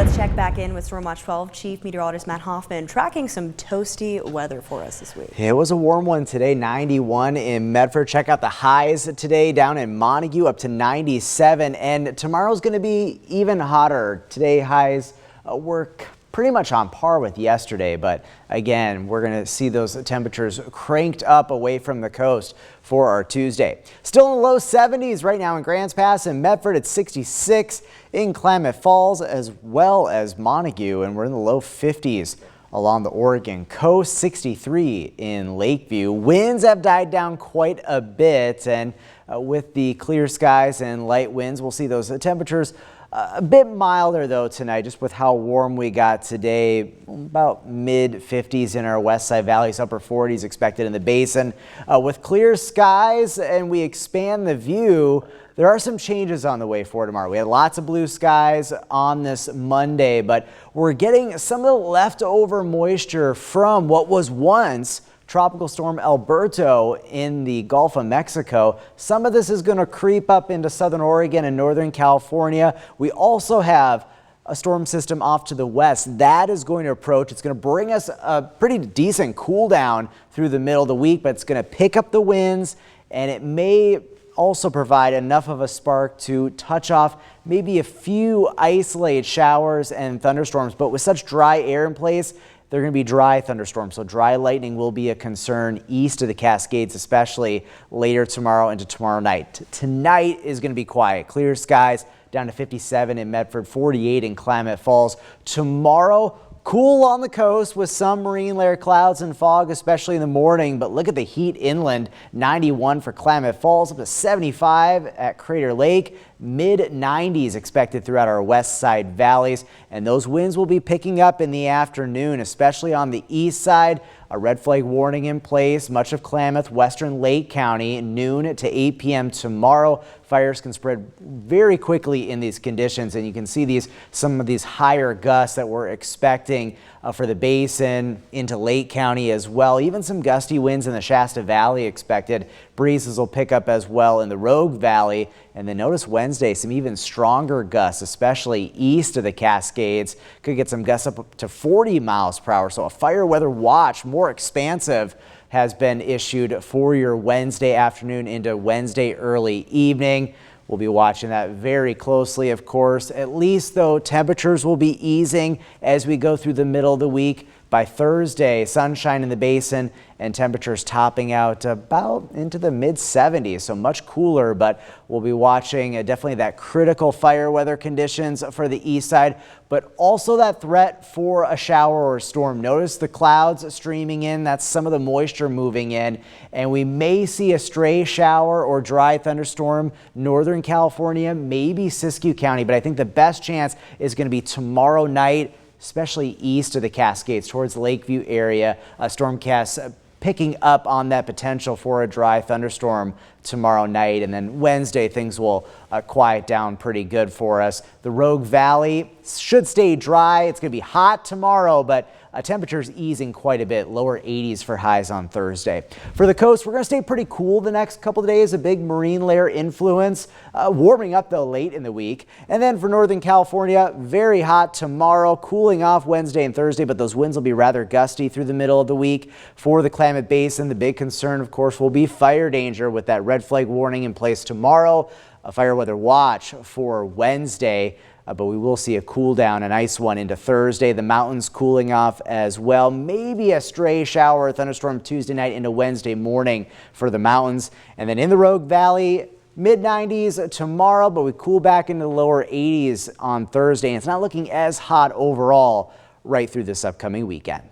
Let's check back in with Storm Watch 12 Chief Meteorologist Matt Hoffman tracking some toasty weather for us this week. It was a warm one today, 91 in Medford. Check out the highs today down in Montague up to 97, and tomorrow's going to be even hotter. Today highs were pretty much on par with yesterday, but again, we're going to see those temperatures cranked up away from the coast for our Tuesday. Still in the low 70s right now in Grants Pass and Medford. It's 66 in Klamath Falls as well as Montague, and we're in the low 50s along the Oregon coast. 63 in Lakeview. Winds have died down quite a bit, and with the clear skies and light winds, we'll see those temperatures a bit milder though tonight, just with how warm we got today. About mid 50s in our west side valleys, upper 40s expected in the basin. With clear skies and we expand the view, there are some changes on the way for tomorrow. We had lots of blue skies on this Monday, but we're getting some of the leftover moisture from what was once Tropical Storm Alberto in the Gulf of Mexico. Some of this is going to creep up into southern Oregon and northern California. We also have a storm system off to the west that is going to approach. It's going to bring us a pretty decent cool down through the middle of the week, but it's going to pick up the winds, and it may also provide enough of a spark to touch off maybe a few isolated showers and thunderstorms. But with such dry air in place, they're going to be dry thunderstorms, so dry lightning will be a concern east of the Cascades, especially later tomorrow into tomorrow night. Tonight is going to be quiet. Clear skies down to 57 in Medford, 48 in Klamath Falls. Tomorrow, cool on the coast with some marine layer clouds and fog, especially in the morning. But look at the heat inland. 91 for Klamath Falls, up to 75 at Crater Lake. Mid 90s expected throughout our west side valleys, and those winds will be picking up in the afternoon, especially on the east side. A red flag warning in place. Much of Klamath, western Lake County, noon to 8 p.m. tomorrow. Fires can spread very quickly in these conditions, and you can see some of these higher gusts that we're expecting for the basin into Lake County as well. Even some gusty winds in the Shasta Valley expected. Breezes will pick up as well in the Rogue Valley. And then notice Wednesday, some even stronger gusts, especially east of the Cascades. Could get some gusts up to 40 miles per hour. So a fire weather watch, more expansive, has been issued for your Wednesday afternoon into Wednesday early evening. We'll be watching that very closely, of course. At least, though, temperatures will be easing as we go through the middle of the week. By Thursday, sunshine in the basin and temperatures topping out about into the mid 70s, so much cooler, but we'll be watching definitely that critical fire weather conditions for the east side, but also that threat for a shower or storm. Notice the clouds streaming in. That's some of the moisture moving in, and we may see a stray shower or dry thunderstorm. Northern California, maybe Siskiyou County, but I think the best chance is going to be tomorrow night, especially east of the Cascades towards the Lakeview area. Stormcast picking up on that potential for a dry thunderstorm tomorrow night. And then Wednesday, things will quiet down pretty good for us. The Rogue Valley should stay dry. It's going to be hot tomorrow, but temperatures easing quite a bit, lower 80s for highs on Thursday. For the coast, we're going to stay pretty cool the next couple of days, a big marine layer influence, warming up though late in the week. And then for Northern California, very hot tomorrow, cooling off Wednesday and Thursday, but those winds will be rather gusty through the middle of the week. For the Klamath Basin, the big concern, of course, will be fire danger with that red flag warning in place tomorrow. A fire weather watch for Wednesday. But we will see a cool down, a nice one into Thursday. The mountains cooling off as well. Maybe a stray shower or thunderstorm Tuesday night into Wednesday morning for the mountains. And then in the Rogue Valley, mid 90s tomorrow, but we cool back into the lower 80s on Thursday. And it's not looking as hot overall right through this upcoming weekend.